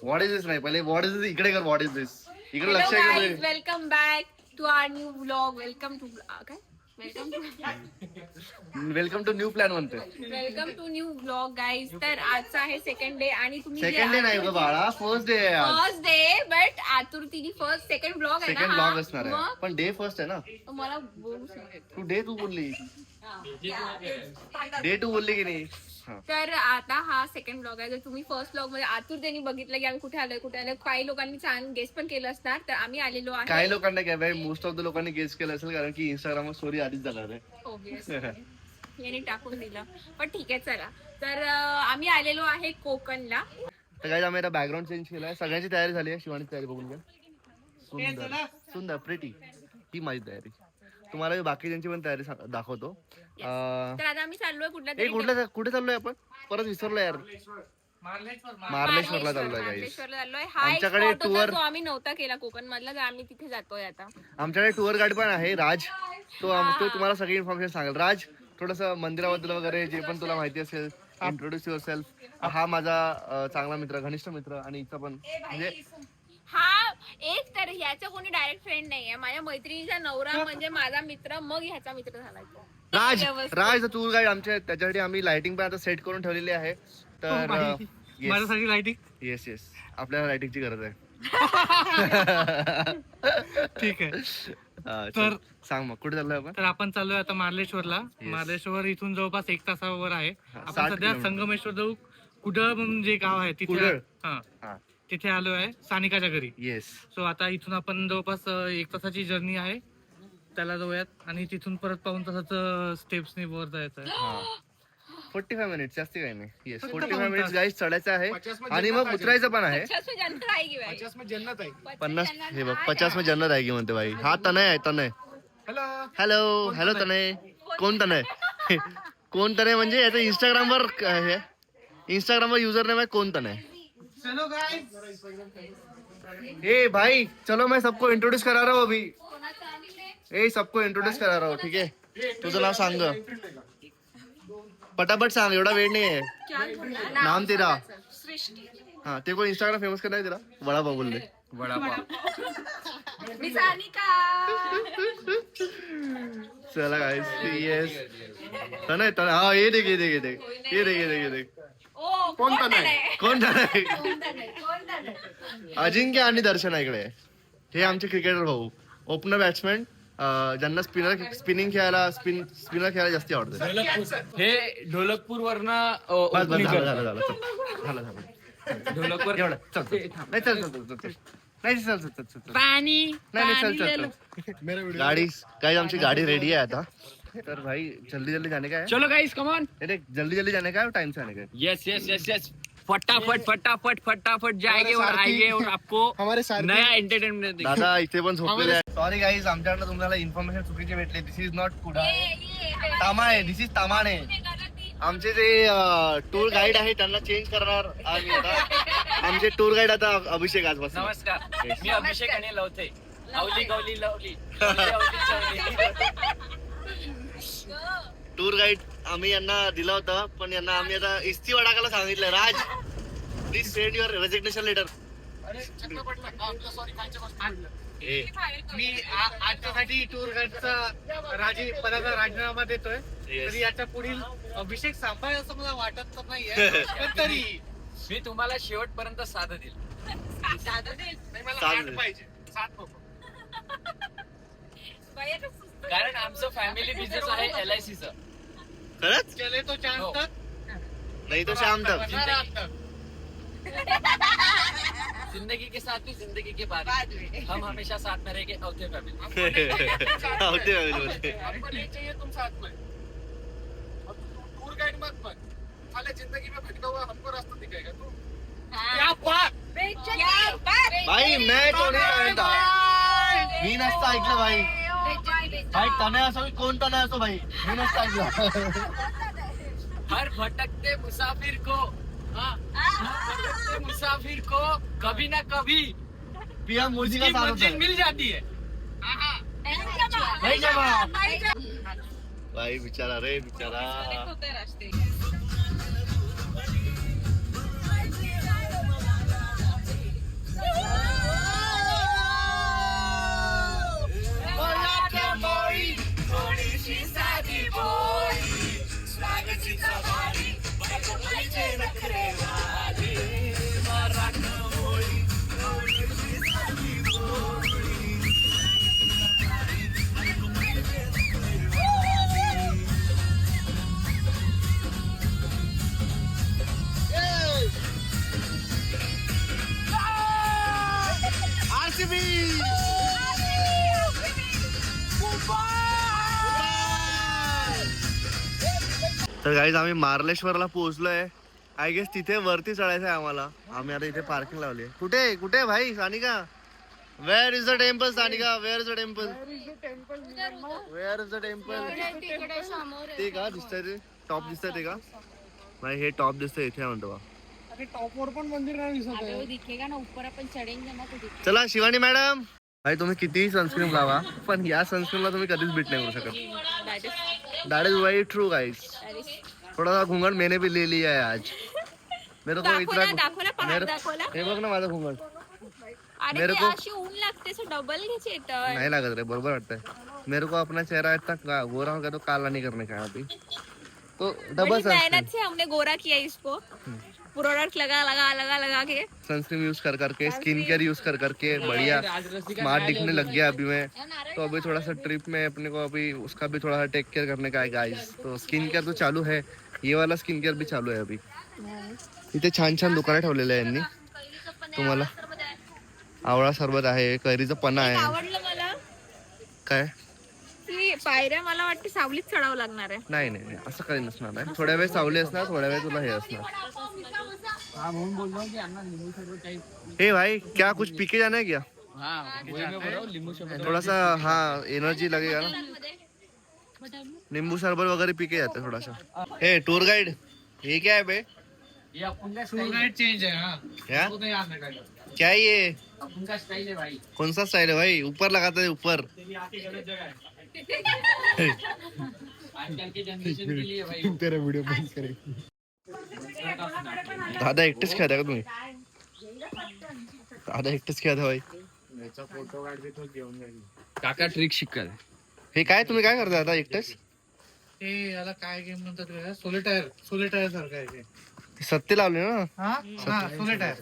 What is दिस नाही पहिले what is दिस इकडे कर व्हॉट इज दिस इकडे लक्ष आहे. Welcome back to our new vlog. Welcome to काय वेलकम टू न्यू प्लॅन म्हणते. Welcome to new vlog guys. तर आजचा आहे सेकंड डे आणि तुम्ही सेकंड डे नाही ग बाळा फर्स्ट डे आहे. फर्स्ट डे बट आतुरतीने फर्स्ट सेकंड व्लॉग आहे ना. सेकंड ब्लॉग असणार आहे पण डे फर्स्ट आहे ना. मला बोलूच नाही. तू डे तू बोलली डे टू बोलली की नाही. तर आता हा सेकंड ब्लॉग आहे. जर तुम्ही फर्स्ट ब्लॉग मध्ये आतुरतेने बघितलं की आम्ही कुठे आलोय काही लोकांनी छान गेस पण केलं असणार. तर आम्ही आलेलो आहे काही लोकांना काय बाई मोस्ट ऑफ द लोकांनी गेस केलं असेल कारण की इंस्टाग्रामवर स्टोरी आधीच जाणार आहे. ऑब्विसली यांनी टाकून दिलं पण ठीक आहे चला. तर आम्ही आलेलो आहे कोकणला. तर काय आम्ही आता बॅकग्राऊंड चेंज केलाय. सगळ्यांची तयारी झाली आहे. शिवानी तयारी बघून घ्या. सुंदर सुंदर प्रिटी ही माझी तयारी. तुम्हाला बाकीच्यांची पण तयारी दाखवतो. तर आता आम्ही चाललोय कुठे चाललोय आपण परत विसरलो यार. मार्लेश्वरला चाललोय. आमच्याकडे टूर आम्ही नव्हता केला कोकण मधला तर आम्ही तिथे जातोय आता. आमच्याकडे टूर गाईड पण आहे राज. तो तुम्हाला सगळी इन्फॉर्मेशन सांगेल. राज थोडस मंदिराबद्दल वगैरे जे पण तुला माहिती असेल इंट्रोड्यूस युअर सेल्फ. हा माझा चांगला मित्र घनिष्ठ मित्र आणि इथं पण म्हणजे हा एक तर ह्याचा कोणी डायरेक्ट फ्रेंड नाहीये. माझ्या मैत्रिणीचा नवरा म्हणजे माझा मित्र मग ह्याचा मित्र झाला. राज टूर गाईड आमच्या त्याच्यासाठी आम्ही लाइटिंग पण आता सेट करून ठेवलेली आहे. तर माझ्यासाठी लाइटिंग येस आपल्याला लाइटिंगची गरज आहे. ठीक आहे. तर सांग मग कुठे चाललोय आपण. तर आपण चाललोय आता मार्लेश्वरला. मार्लेश्वर इथून जवळपास 1 तासावर आहे. आपण सध्या संगमेश्वर जाऊ कुठं जे गाव आहे तिथे तिथे आलो आहे सानिकाच्या घरी. येस. सो आता इथून आपण जवळपास 1 तासाची जर्नी आहे त्याला जाऊयात आणि तिथून परत पाऊन तासाचं स्टेप्सनी वर जायचं आहे. 45 मिनिट्स जास्ती काही नाही. येस 45 मिनिट्स गाईज चढायचं आहे आणि मग उतरायचं पण आहे. 50 हे बघ 50 में जन्नत आहे की म्हणते बाई. हा तनय आहे तनय. हॅलो तनय. कोण तनय कोण तनय म्हणजे याचं इंस्टाग्रामवर युजर नेम आहे कोण तनय. ए भाई चलो मैं सबको इंट्रोड्यूस करा रहा हूँ अभी. सबको इंट्रोड्यूस करा रहा हूँ ठीक है. तुझं नाव सांग पटापट सांग एवढा वेळ नाही आहे. नाम तेरा हाँ ते को इंस्टाग्राम फेमस करना है तेरा. वडापाव बोल दे. वडापाव. चला गाइस यस तनय हाँ ये देख कोण तनय अजिंक्य आणि दर्शन इकडे. हे आमचे क्रिकेटर भाऊ ओपनर बॅट्समॅन ज्यांना स्पिनर खेळायला जास्त आवडतं. हे ढोलकपूर वरनं ढोलकपूर गाड़ी गाइस आमची गाड़ी रेडी है आता. तर भाई जल्दी जाने का है. चलो गाइस कम ऑन. जल्दी जाने का है टाइम से आने का है. यस फटाफट जाएंगे और आएंगे और आपको नया एंटरटेनमेंट देंगे. दादा इथे पण झोपलेले आहे. सॉरी गाईज आमच्याकडनं तुम्हाला इन्फॉर्मेशन चुकीची भेटली. This is not Kuda Tamhane. This is Tamhane. आमचे जे टूर गाईड आहे त्यांना चेंज करणार आम्ही आता. आमचे टूर गाईड आता अभिषेक आजपासून. नमस्कार मी अभिषेक आणि Lavate अवली Gawli lovely. Tour guide आम्ही यांना दिला होता पण यांना आम्ही आता इस्ती वडाकाला सांगितलं. Raj please send your resignation letter. मी आजच्यासाठी टूर गाईडचा पदाचा राजीनामा देतोय. तरी याच्या पुढील अभिषेक सांभाळ असं मला वाटत तर नाहीये पण तरी मी तुम्हाला शेवटपर्यंत साथ देईल. कारण आमचं फॅमिली बिझनेस आहे LICचं. खरंच चले तो चांद तक नाही तो शाम तक. जिंदगी के साथ भी जिंदगी के बाद हम हमेशा साथ में रहेंगे. औते फैमिली चाहिए तुम साथ में. टूर गाइड मत बन साले जिंदगी में भटका हुआ हमको रास्ता दिखाएगा तू. क्या बात भाई मैं तो नहीं म्हणता. मी नसतं ऐकलं भाई. भाई तनय असो कोण तनय असो भाई मी नसतं ऐकलं. हर भटकते मुसाफिर को मुसाफिर को कभी ना कभी पीएम मोदी का साथ मंजिल मिल जाती है. भाई बिचारा रे बिचारा. तर गाईज आम्ही मार्लेश्वरला पोहोचलोय. आय गेस तिथे वरती चढायचं आहे आम्हाला. आम्ही आता इथे पार्किंग लावली. कुठे कुठे भाई Sanika? Where is the temple Sanika? Where is the temple? Where is the temple? ते का दिसतंय? ते टॉप दिसतंय ते का? भाई हे टॉप दिसतंय इथे म्हणतो. टॉपवर पण मंदिर नाही दिसत आहे. दिखेगा ना ऊपर अपन चढेंगे ना तो दिखेगा. चला शिवानी मॅडम, भाई तुम्ही कितीही सनस्क्रीन लावा पण या सनस्क्रीनला तुम्ही कधीच बीट नाही करू शकत. That is very true guys. थोड़ा सा घूंघट मैंने भी ले लिया है आज. मेरे को इतना हे बघ ना माझा घूंघट. मेरे को ऊन लागते डबल घ्यायचे नहीं लागत रे, बरोबर वाटतंय. मेरे को अपना चेहरा इतना गोरा हो गया तो काला नहीं करने का अभी, तो डबल मेहनत से हमने गोरा किया इसको. प्रोडक्ट लगा लगा लगा लगा के सनस्क्रीन यूज कर करके, स्किन केयर यूज कर करके बढ़िया स्मार्ट दिखने लग गया अभी मैं. तो अभी थोड़ा सा ट्रिप में अपने को अभी उसका भी थोड़ा सा टेक केयर करने का है गाइस. तो स्किन केयर तो चालू है, ये वाला स्किन केयर भी चालू है अभी. इथे छान छान दुकानं ठेवलेले आहे यांनी. तुम्हाला आवळा सरबत आहे, कैरीचं पन्ना आहे. आवडलं मला काय? की पायऱ्या मला वाटतं सावलीत चढावं लागणार आहे. नाही नाही नाही, असं काही नसणार आहे. थोड्या वेळ सावली असणार, थोड्या वेळ तुला हे असणार. हे भाई क्या कुछ पी के जाना है क्या? थोड़ा सा हाँ एनर्जी लगेगा ना. नींबू शरबत वगैरह पी के जाते थोड़ा सा. हे टूर गाइड, ये क्या है बे? चेंज है. हाँ क्या तो नहीं आने का. क्या है ये? उनका स्टाइल है भाई. कौन सा स्टाइल है भाई? ऊपर लगाते हैं ऊपर. आजकल के जनरेशन के लिए भाई. तेरा वीडियो बंद करे. दादा एकटेच खेळता का तुम्ही? दादा एकटेच खेळता भाई. काका ट्रिक शिकल. हे काय तुम्ही काय करता आता एकटेच? ते याला काय गेम म्हणतात? सोलिटायर सारखं आहे ते. सत्ते लावले ना? हा सोलिटायर.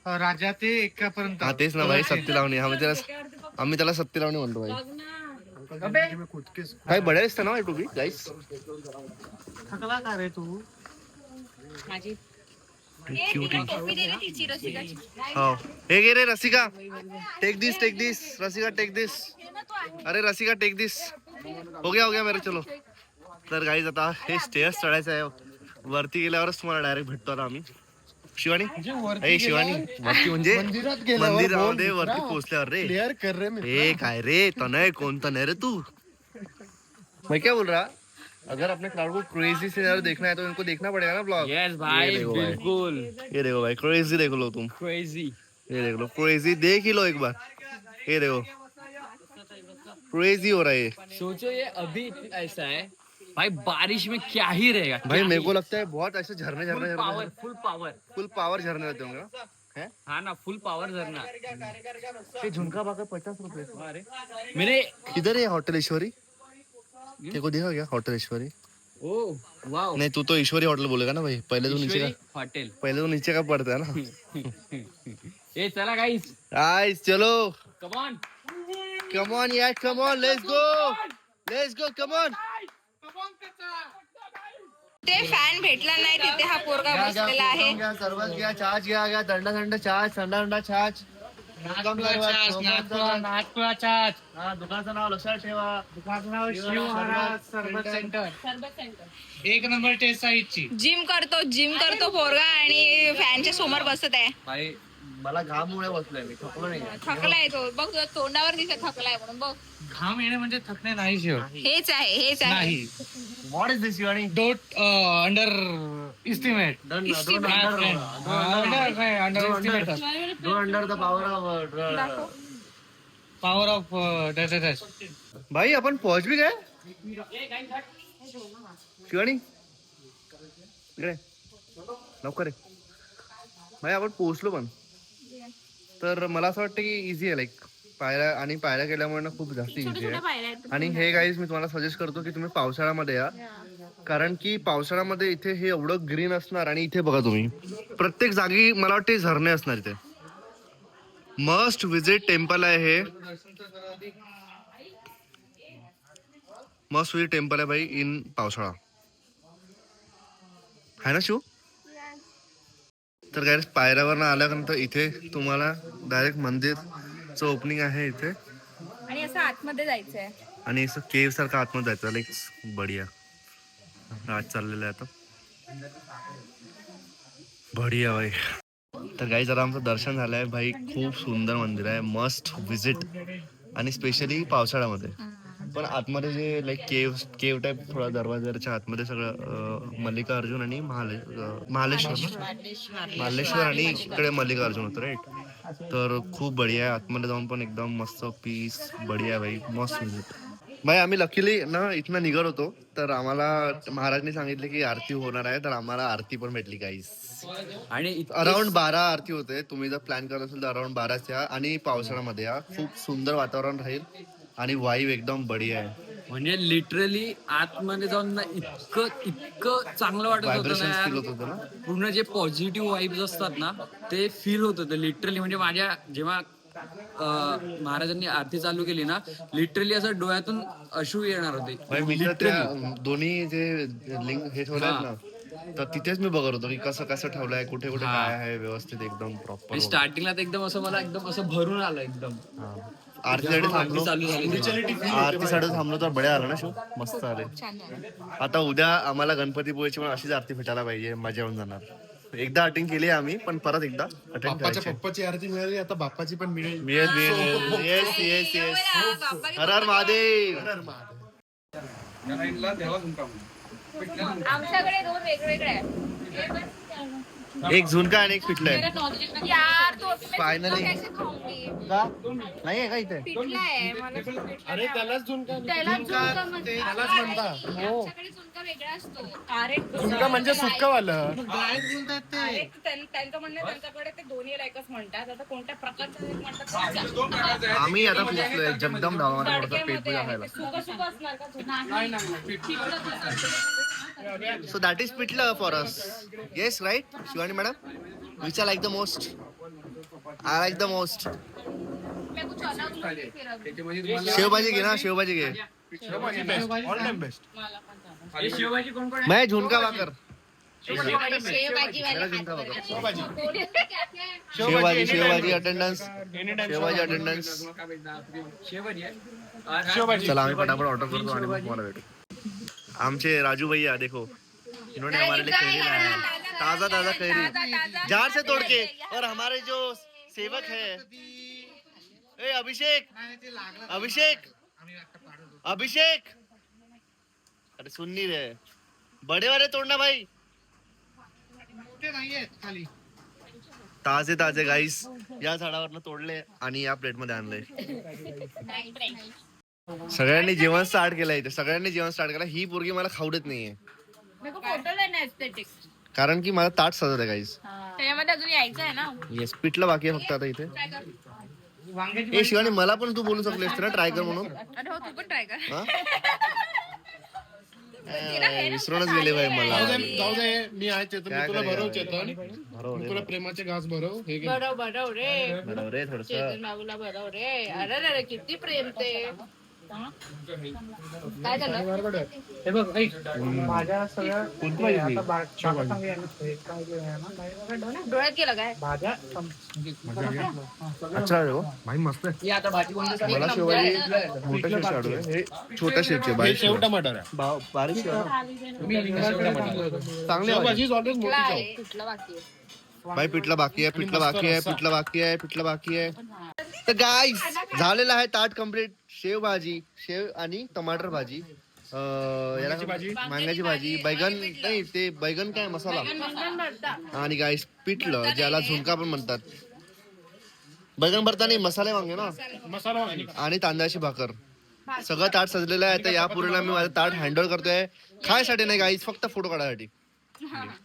राजा ते एकापर्यंत. हा तेच ना भाई, सत्ते लावणे. आम्ही त्याला सत्ते लावणे म्हणतो भाई. भाई बड्या दिसतं ना भाई टू बी गाईस. थकला का रे तू? माझी हो हे घे रे रसिका. टेक दिस रसिका, टेक दिस. अरे रसिका टेक दिस. हो गया मेरे. चलो तर गाईज आता हे स्टेअर्स चढायचं आहे. वरती गेल्यावरच तुम्हाला डायरेक्ट भेटतो आता आम्ही. शिवानी ए शिवानी, वरती म्हणजे मंदिरामध्ये वरती पोहोचल्यावर रे. क्लियर कर रे. ए काय रे तनय, कोण तनय रे तू? मैं क्या बोल रहा, अगर अपने क्राउड को क्रेजी से देखना है तो इनको देखना पड़ेगा ना ब्लॉग. यस भाई बिल्कुल. ये देखो भाई क्रेजी देख लो तुम. क्रेजी. ये देख लो क्रेजी, देख ही लो एक बार. ये देखो क्रेजी हो रहा है ये. सोचो ये अभी ऐसा है भाई, बारिश में क्या ही रहेगा भाई. मेरे को लगता है बहुत ऐसे झरने फुल पावर झरने रहते होंगे ना. है हाँ ना, फुल पावर झरना. ये झुमका बाका 50 रुपए. अरे मेरे किधर है होटल ईश्वरी? तेरे को देखा क्या होटल ईश्वरी? Oh wow. नहीं तू तो ईश्वरी होटल बोलेगा ना भाई. पहले तो नीचे का पड़ता है ना. ये चला गाइस. गाइस चलो, कम ऑन यार, come on, let's go come on. ते फॅन भेटला नाही तिथे हा पोरगा बसलेला आहे. सर्वच घ्या, छाछ घ्या, थंड छाछ, थंडा छाछ. नागपुरा चाच. हा दुकानाचं नाव लक्षात ठेवा. दुकानाचं नाव शिव महाराज सरबत सेंटर. एक नंबर टेस्ट आहे इथची. जिम करतो पोरगा आणि फॅनच्या समोर बसत आहे. भाई मला घाममुळे बसलोय मी, थकलो नाही. थकलाय तो बघ, तुझ्या तोंडावर दिसत थकलाय म्हणून बघ. घाम येणे म्हणजे थकणे नाही शिव. हेच आहे नाही. What is this Shivani? Don't underestimate. Under the power of date. भाई अपन पहुंच भी गए शिवानी. इकडे लवकर आहे भाई. आपण पोहोचलो पण. तर मला असं वाटतं की इझी आहे, लाईक पायऱ्या केल्यामुळे ना खूप जास्त इझी आहे. आणि हे गाईज मी तुम्हाला सजेस्ट करतो की तुम्ही पावसाळ्यामध्ये या, कारण की पावसाळ्यामध्ये इथे हे एवढं ग्रीन असणार. आणि इथे बघा तुम्ही प्रत्येक जागी मला वाटते झरणे असणार. इथे मस्ट विजिट टेम्पल आहे हे. मस्ट विजिट टेम्पल आहे भाई इन पावसाळा, आहे ना शिव? तर काय पायऱ्यावर आल्यानंतर इथे तुम्हाला डायरेक्ट मंदिरचं ओपनिंग आहे इथे. आणि असं आतमध्ये जायचंय आणि असं केव सारखं आतमध्ये जायचं. लाईक बढिया. आज चाललेलं आहे आता बढिया भाई. तर काही जरा आमचं दर्शन झालं आहे भाई. खूप सुंदर मंदिर आहे, मस्ट विजिट. आणि स्पेशली पावसाळ्यामध्ये. पण आतमध्ये जे लाईक केव टाईप थोडा दरवाजाच्या आतमध्ये सगळं मल्लिकार्जुन आणि महालेश्वर आणि इकडे मल्लिकार्जुन होतं राईट. तर खूप बढिया आहे. आतमध्ये जाऊन पण एकदम मस्त पीस बढिया भाई, मस्त विजिट भाई. आम्ही लकीली ना इथनं निघत होतो तर आम्हाला महाराजने सांगितले की आरती होणार आहे, तर आम्हाला आरती पण भेटली गाईस. आणि अराउंड 12 आरती होते. तुम्ही जर प्लॅन करत असेल तर अराउंड 12 या. आणि पावसाळ्यामध्ये या, खूप सुंदर वातावरण राहील आणि वाईब एकदम बढिया आहे. म्हणजे लिटरली आतमध्ये जाऊन ना इतकं चांगलं वाटत होतं व्हायब्रेशन ना फील यार. होत होतं ना. पूर्ण जे पॉझिटिव्ह वाईब्स असतात ना ते फील होत होतं लिटरली. म्हणजे माझ्या जेव्हा महाराजांनी आरती चालू केली ना, लिटरली असं डोळ्यातून अश्रू येणार होते. भाई मी तर त्या दोन्ही जे लिंक हे ठेवले आहेत ना, तर तिथेच मी बघत होतो की कसं कसं ठेवलंय, कुठे कुठे काय आहे व्यवस्थित एकदम प्रॉपर. स्टार्टिंगला तर एकदम असं मला एकदम असं भरून आलं एकदम. आरतीसाठी थांबलो, चालू झाली आरतीसाठी थांबलो तर बड्या आलं ना शिव, मस्त आले. छान झालं. आता उद्या आम्हाला गणपतीपुळेची पण अशीच आरती भेटायला पाहिजे, मजा येऊन जाणार. एकदा अटेंड केली आम्ही, पण परत एकदा अटेंड करायची. पप्पाची आरती मिळाली, आता बाप्पाची पण मिळेल. Yes yes yes. हर हर महादेव. आमच्याकडे 2 वेगवेगळे आहेत. एक झुणका आणि एक पिठलं आहे. यार तो Finally. कैसे खाऊंगी? का नाही आहे का इथे? पिठला आहे मला अरे त्यालाच झुणका त्याला झुणका म्हणतात. त्यालाच म्हणता. आमच्याकडे झुणका वेगळा असतो. झुणका म्हणजे सुक्कावालं. त्यांचं म्हणणं आहे, त्यांच्याकडे ते दोन्ही लायकच म्हणतात. आता कोणत्या प्रकारचं एक म्हणतात आम्ही आता पोहोचलोय जगदम धावामध्ये पडतो पेट पूजा खायला. सुका असणार का So that is pitla for us. Yes, right? Shivani madam? Which I like the most? I like the most. मैं कुछ अलग लोग फिर अभी. शेवभाजी घे ना, शेवभाजी घे. All time best. शिवबाजी कोण कोण मैं झुणका भाकर. शेवभाजी मेरा झुणका भाकर. वाले शेवभाजी अटेंडन्स. शेवभाजी अटेंडन्स. शिवबाजी चला आम्ही पटापट ऑर्डर करतो आणि मग तुम्हाला भेटू. आमचे राजू भैया देखो, इन्होंने हमारे लिए कैरी लाया है. ताजा ताजा कैरी, जार से तोड़ के. और हमारे जो सेवक है, ए अभिषेक, अभिषेक, अभिषेक, अरे सुन नहीं रहे. बड़े वाले तोड़ना भाई. ताजे ताजे गाईस या झाडावरनं तोडले आणि या प्लेट मध्ये आणले. सगळ्यांनी जेवण स्टार्ट केलं इथे, सगळ्यांनी जेवण स्टार्ट केलं. ही पोरगी मला खाऊ देत नाहीये फोटो लेना एस्थेटिक. कारण की मला ताट सजत आहे गाईस. त्याच्यामध्ये अजून यायचं आहे ना. येस, पिठलं बाकी आहे फक्त आता इथे. ए शिवानी, मला पण तू बोलू शकली असते ना ट्राय कर म्हणून. अरे हो, तू पण ट्राय कर. हा? विसरूनच गेले भाई मला. जाऊ दे, मी आहे चेतन, काय मी तुला करेगा? भरव चेतन. भरव मी रे. तुला प्रेमाचे घास भरव. हे घे. बरोबर रे. भरव रे थोडस. चेतन बाबूला बरोबर रे. अरे किती प्रेम ते. काय झालं? हे बघ ऐक, भाज्या सगळ्या आता डोळ्यात गेलं काय? अच्छा आहे हो. भाई मस्त आहे. आता भाजी कोणती मला शिवाजी मोठा शेव शाडू आहे, हे छोटा शेवचे हे बारीक शेव शेव. टमाटर आहे. बारीक शेव ना. चांगले शेवभाजी ऑलरेडी मोठी कुठला शेव. आहे? कुठला बाकी आहे? भाई पिठला बाकी आहे, पिठला बाकी आहे, पिठला बाकी आहे, पिठला बाकी आहे. तर गाईस झालेलं आहे ताट कम्प्लीट. शेव भाजी, शेव आणि टमाटर भाजी, याला वांग्याची भाजी, बैगन नाही ते बैगन काय मसाला, आणि गाईस पिठलं ज्याला झुणका पण म्हणतात. बैगन भरता नाही, मसाले वांगे ना, मसाला वांगी. आणि तांदळाची भाकर. सगळं ताट सजलेलं आहे. तर या पुरीला मी माझं ताट हँडल करतोय, खायसाठी नाही गाईस, फक्त फोटो काढायसाठी.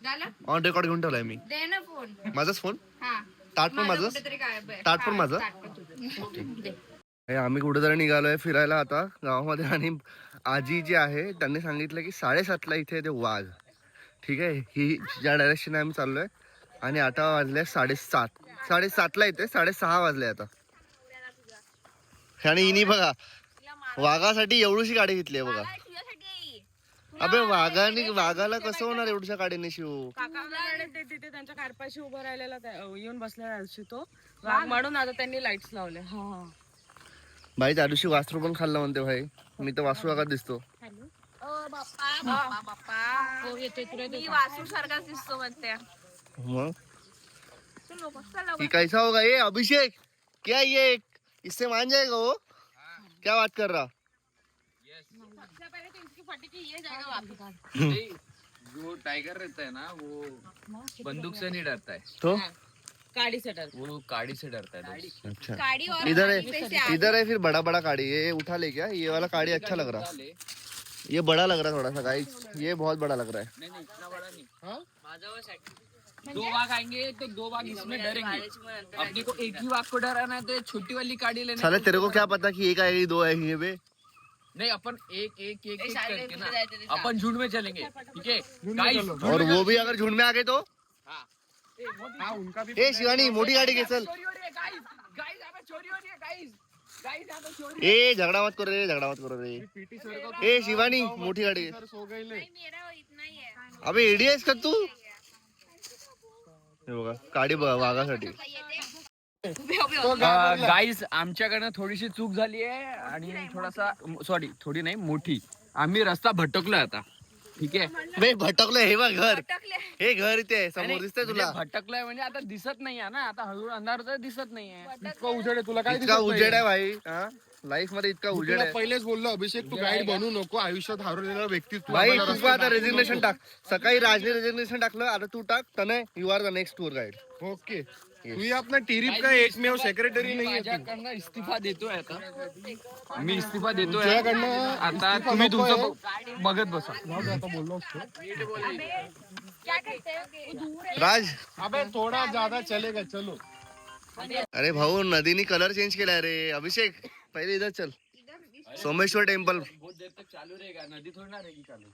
झालं? ऑन रेकॉर्ड घेऊन ठेवलाय मी. दे ना फोन. माझाच फोन, हा. ताट पण माझं, कुठेतरी काय बरं. ताट पण हा, माझं. ताट पण तुझं. हे आम्ही कुठेतरी निघालोय फिरायला आता गावामध्ये. आणि आजी जी आहे त्यांनी सांगितलं की 7:30ला इथे येते वाघ. ठीक आहे, ही ज्या डायरेक्शन आम्ही चाललोय. आणि आता वाजले 7:30. 7:30ला येते, 6:30 वाजले आता. आणि हिनी बघा वाघासाठी एवढीशी गाडी घेतली आहे बघा. अबे वाघाला कसं होणार एवढ्या गाडीने शिव. काकाकडे ते तिथे त्यांच्या कारपाशी उभं राहिलेला येऊन बसलेला तो वाघ म्हणून आता त्यांनी लाईट्स लावले. हा भाई त्या दिवशी वासरू पण खाल्लं म्हणते भाई. मी तर वासरू आगात दिसतो. हो, येतोय, तुला येतोय मी का? वासू सारखाच दिसतो म्हणते. मग चलो बघ, चला ये बघ. कैसा होगा ये अभिषेक? क्या ये इससे मान जाएगा वो? क्या बात कर रहा? सबसे पहले तो इसकी फटी ये जाएगा वापस. नहीं, जो टाइगर रहता है ना वो बंदूक से नहीं डरता है, तो गाड़ी से डर. वो काड़ी से डरता है दोस्त. अच्छा गाड़ी और इधर गाड़ी पे से है, आगे. इधर है फिर बड़ा बड़ा काड़ी, ये उठा ले क्या? ये वाला काड़ी अच्छा लग रहा, ये बड़ा लग रहा है थोड़ा सा गाइस, ये बहुत बड़ा लग रहा है. नहीं नहीं इतना बड़ा नहीं. म्हणजे दो बाघ आएंगे तो दो बाघ इसमें डरेंगे. अपने को एक ही बाघ को डराना है तो ये छोटी वाली काड़ी लेने. साले तेरे को क्या पता कि एक आएगी दो आएगी बे? नहीं, अपन एक एक एक एक करके ना अपन झुंड में चलेंगे, ठीक है गाइस. और वो भी अगर झुंड में आ गए तो? हाँ उनका भी ए शिवानी मोटी गाड़ी घे चल. चोरी हो रही है गाइस, गाइस यहाँ पे चोरी हो रही है गाइस, गाइस यहाँ पे चोरी. ए झगड़ा मत करो रे, झगड़ा मत करो रे. पीटी सर का ए शिवानी मोठी गाड़ी घे. सर सो गए ले. मेरा इतना ही है. अबे एडी आहेस का तू? हे बघा काडी वाघासाठी. गाईज आमच्याकडनं थोडीशी चूक झाली आहे आणि थोडासा सॉरी थोडी नाही मोठी, आम्ही रस्ता भटकलोय आता, ठीक आहे. बे भटकलं हे बघ घर, अटकले. हे घर इथे आहे, समोर दिसतंय तुला? भटकलोय म्हणजे आता दिसत नाहीये ना, आता हळूहळू अंधार तर दिसत नाहीये. इतका उजेड आहे तुला काय इतका दिसत नाही? उजेड आहे भाई, हा लाईफ मध्ये इतका मी उजेड तुला आहे पहिलेच बोललो अभिषेक तू गाईड बनू नको, आयुष्यात हरवलेला व्यक्ती तू. भाई. आम्हाला तू रस्ता आता रेजिग्नेशन टाक. सकाळी राजने रेजिग्नेशन टाकलं, आता तू टाक. तने you are the next tour guide. दाखव. ओके तू ही आपला टिरीप का एकमेव सेक्रेटरी मी नाही आहे तू. माझ्याकडनं इस्तिफा देतोय आता, मी इस्तिफा देतोय तुझ्याकडनं आता. इस्तिफा तुम्ही नकोय. तुमचं बघत बसा. जाऊ दे, आता बोललो असतो. क्या कहते हैं? वो दूर है. राज अबे थोडा ज्यादा चलेगा चलो. अरे भाऊ नदीने कलर चेंज केलाय रे. अभिषेक पहिले इधर चल, सोमेश्वर टेम्पल. बहुत देर तक चालू रहेगा, नदी थोड़ी ना रहेगी चालू.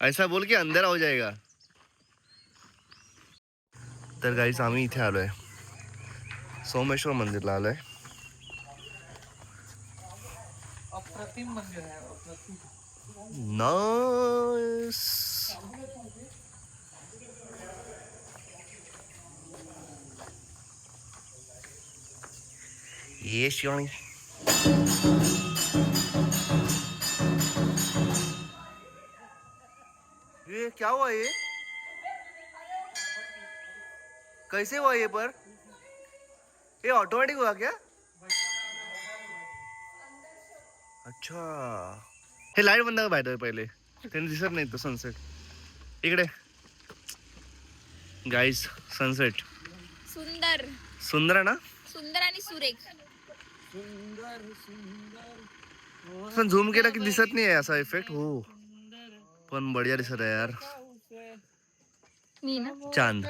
ऐसा बोल के अंधेरा हो जाएगा. तर गाईस आम्ही इथे आलोय, सोमेश्वर मंदिरला आलोय. अप्रतिम मंदिर आहे, अप्रतिम. नाईस. ये शिवानी ये क्या हुआ ये? कैसे हुआ ये पर? ये ऑटोमेटिक हुआ क्या? अच्छा हे लाईट बंद कर बाहेर पहिले, त्यांनी दिसत नाही तो सनसेट. इकडे गाईस सनसेट सुंदर सुंदर आहे ना. सुंदर आणि सुरेख. पण झूम केला की दिसत नाही आहे असा इफेक्ट. हो पण बढिया दिसत आहे यार. मी ना चांद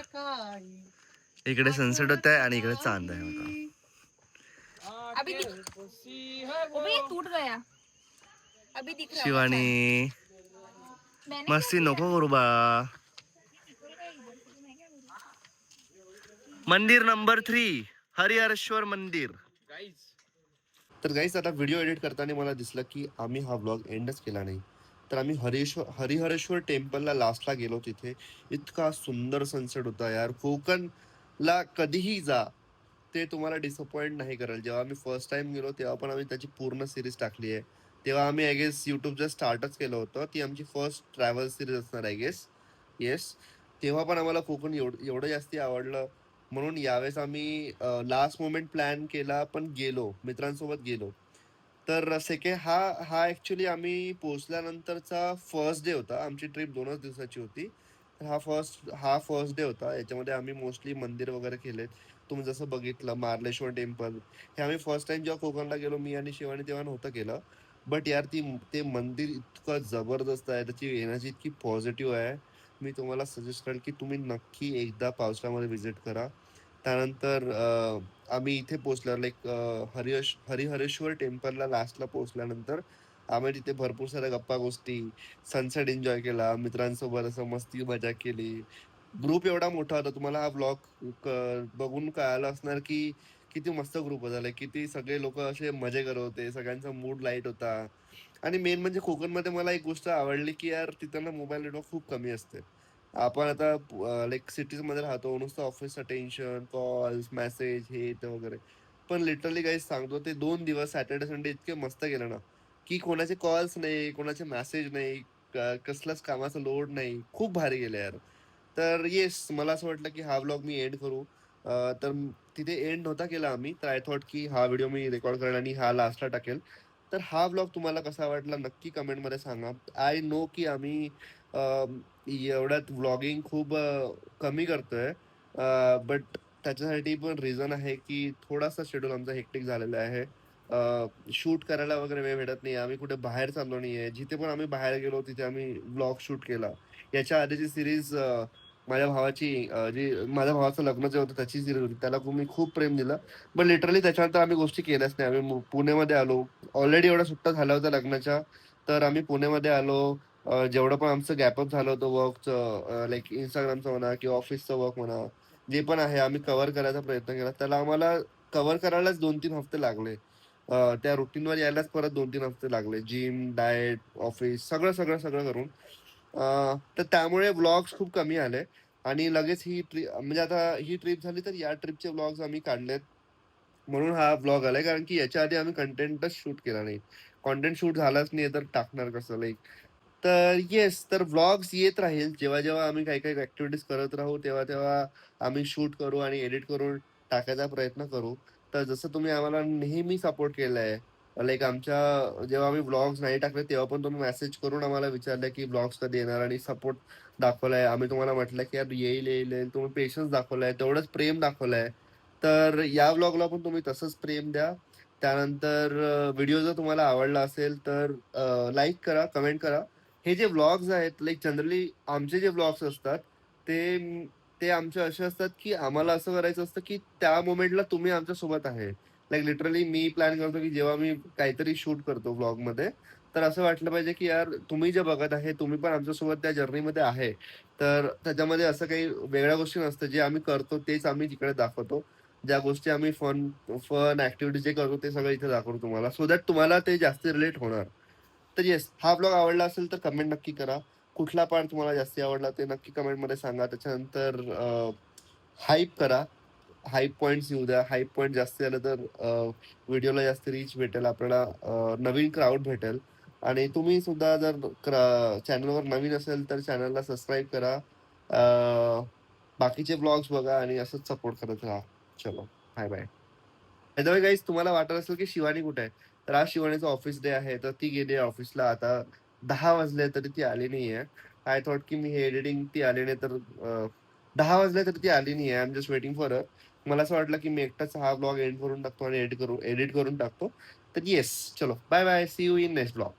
इकडे सनसेट होत आहे आणि इकडे चांद आहे होता. अभी दिख वो भी टूट गया. अभी दिख रहा. शिवानी मैंने मस्ती नको करू बा. मंदिर नंबर 3 हरिहरेश्वर मंदिर. तर गाईस आता व्हिडिओ एडिट करताना मला दिसलं की आम्ही हा व्लॉग एंडच केला नाही. तर आम्ही हरिहरेश्वर टेम्पलला लास्टला गेलो. तिथे इतका सुंदर सनसेट होता यार. कोकणला कधीही जा, ते तुम्हाला डिसअपॉइंट नाही करेल. जेव्हा आम्ही फर्स्ट टाइम गेलो तेव्हा पण आम्ही त्याची पूर्ण सिरीज टाकली आहे. तेव्हा आम्ही आय गेस यूट्यूबचं स्टार्टच केलं होतं. ती आमची फर्स्ट ट्रॅव्हल सिरीज असणार आय गेस. येस, तेव्हा पण आम्हाला कोकण एवढं जास्ती आवडलं म्हणून यावेळेस आम्ही लास्ट मोमेंट प्लॅन केला, पण गेलो, मित्रांसोबत गेलो. तर हा ॲक्च्युली आम्ही पोचल्यानंतरचा फर्स्ट डे होता. आमची ट्रिप 2च दिवसाची होती. तर हा फर्स्ट डे होता. याच्यामध्ये आम्ही मोस्टली मंदिर वगैरे केलेत. तुम्ही जसं बघितलं मार्लेश्वर टेम्पल, हे आम्ही फर्स्ट टाइम जेव्हा कोकणला गेलो मी आणि शिवानी तेव्हा नव्हतं केलं. बट यार ते मंदिर इतकं जबरदस्त आहे, त्याची एनर्जी इतकी पॉझिटिव्ह आहे. मी तुम्हाला सजेस्ट करेल की तुम्ही नक्की एकदा पावसाळ्यामध्ये व्हिजिट करा. त्यानंतर आम्ही इथे पोचल्यावर हरिहरेश्वर टेम्पलला लास्टला पोचल्यानंतर आम्ही तिथे भरपूर साऱ्या गप्पा गोष्टी, सनसेट एन्जॉय केला, मित्रांसोबत असं मस्ती मजा केली. ग्रुप एवढा मोठा होता, तुम्हाला हा ब्लॉग बघून कळालं असणार की किती मस्त ग्रुप झालाय, किती सगळे लोक असे मजे करत होते, सगळ्यांचा मूड लाईट होता. आणि मेन म्हणजे कोकणमध्ये मला एक गोष्ट आवडली की यार तिथं ना मोबाईल नेटवर्क खूप कमी असते. आपण आता लाईक सिटीजमध्ये राहतो, नुसतं ऑफिसचं टेन्शन, कॉल्स, मेसेज हे ते वगैरे. पण लिटरली काही सांगतो ते 2 दिवस सॅटर्डे संडे इतके मस्त गेले ना की कोणाचे कॉल्स नाही, कोणाचे मेसेज नाही, कसलाच कामाचा लोड नाही. खूप भारी गेले यार. तर येस, मला असं वाटलं की हा व्लॉग मी एंड करू. तर तिथे एंड नव्हता केला आम्ही. तर आय थॉट की हा व्हिडिओ मी रेकॉर्ड करेन आणि हा लास्टला टाकेल. तर हा व्लॉग तुम्हाला कसा वाटला नक्की कमेंटमध्ये सांगा. आय नो की आम्ही एवढ्यात व्लॉगिंग खूप कमी करतोय. बट त्याच्यासाठी पण रिझन आहे की थोडासा शेड्यूल आमचा हेक्टिक झालेला आहे. शूट करायला वगैरे वेळ भेटत नाही. आम्ही कुठे बाहेर चाललो नाहीये. जिथे पण आम्ही बाहेर गेलो तिथे आम्ही व्लॉग शूट केला. याच्या आधीची सिरीज माझ्या भावाची जी माझ्या भावाचं लग्न जे होतं त्याची सिरीज होती. त्याला मी खूप प्रेम दिलं. पण लिटरली त्याच्यानंतर आम्ही गोष्टी केल्याच नाही. आम्ही पुणेमध्ये आलो. ऑलरेडी एवढ्या सुट्ट्या झाल्या होत्या लग्नाच्या. तर आम्ही पुणेमध्ये आलो. जेवढं पण आमचं गॅपअप झालं होतं वर्कचं, लाईक Instagramचं म्हणा किंवा ऑफिसचं वर्क म्हणा, जे पण आहे आम्ही कव्हर करायचा प्रयत्न केला. त्याला आम्हाला कव्हर करायलाच 2-3 हफ्ते लागले. त्या रुटीनवर यायलाच परत 2-3 हफ्ते लागले. जिम, डाएट, ऑफिस सगळं, सगळं, सगळं करून. तर त्यामुळे व्लॉग्स खूप कमी आले आणि लगेच ही ट्रिप म्हणजे आता ही ट्रिप झाली तर या ट्रिपचे व्लॉग्स आम्ही काढलेत. म्हणून हा व्लॉग आलाय कारण की याच्या आधी आम्ही कंटेंटच शूट केला नाही. कॉन्टेंट शूट झालाच नाही तर टाकणार कसं लाईक. तर येस, तर व्लॉग्स येत राहील. जेव्हा जेव्हा आम्ही काही काही ऍक्टिव्हिटीज करत राहू तेव्हा तेव्हा आम्ही शूट करू आणि एडिट करून टाकायचा प्रयत्न करू. तर जसं तुम्ही आम्हाला नेहमी सपोर्ट केलाय, लाईक आमच्या जेव्हा आम्ही व्लॉग्स नाही टाकले तेव्हा पण तुम्ही मेसेज करून आम्हाला विचारलं की व्लॉग्स कधी येणार आणि सपोर्ट दाखवलाय. आम्ही तुम्हाला म्हटलं की यार येईल येईल येईल. तुम्ही पेशन्स दाखवलाय, तेवढंच प्रेम दाखवलंय. तर या व्लॉगला पण तुम्ही तसंच प्रेम द्या. त्यानंतर व्हिडिओ जर तुम्हाला आवडला असेल तर लाईक करा, कमेंट करा. हे जे व्लॉग्स आहेत लाईक जनरली आमचे जे व्लॉग्स असतात ते ते आमचे असे असतात की आम्हाला असं करायचं असतं की त्या मोमेंटला तुम्ही आमच्या सोबत आहे. लाईक लिटरली मी प्लॅन करतो की जेव्हा मी काहीतरी शूट करतो व्लॉगमध्ये तर असं वाटलं पाहिजे की यार तुम्ही जे बघत आहे तुम्ही पण आमच्यासोबत त्या जर्नीमध्ये आहे. तर त्याच्यामध्ये असं काही वेगळ्या गोष्टी नसतं. जे आम्ही करतो तेच आम्ही तिकडे दाखवतो. ज्या गोष्टी आम्ही फन फन ऍक्टिव्हिटी जे करतो ते सगळं इथे दाखवतो तुम्हाला, सो दॅट तुम्हाला ते जास्त रिलेट होणार. तर येस, हा ब्लॉग आवडला असेल तर कमेंट नक्की करा. कुठला पार्ट तुम्हाला जास्ती आवडला ते नक्की कमेंटमध्ये सांगा. त्याच्यानंतर हाईप करा. हाईप पॉईंट्स येऊ द्या. हाईप पॉईंट जास्त झालं तर व्हिडिओला जास्त रीच भेटेल, आपल्याला नवीन क्राऊड भेटेल. आणि तुम्ही सुद्धा जर चॅनलवर नवीन असेल तर चॅनलला सबस्क्राईब करा. बाकीचे ब्लॉग्स बघा आणि असंच सपोर्ट करत राहा. चलो, बाय बाय. बाय गाईज, तुम्हाला वाटत असेल की शिवानी कुठे आहे, तर आज शिवानीचं ऑफिस डे आहे तर ती गेली ऑफिसला. आता 10 वाजले तरी ती आली नाहीये. आय थॉट की मी हे एडिटिंग ती आली नाही तर 10 वाजले तरी ती आली नाहीये. I am just waiting for her. मला असं वाटलं की मी एकटाच हा ब्लॉग एंड करून टाकतो आणि एडिट करून टाकतो. तर येस, चलो bye bye, see you in next blog.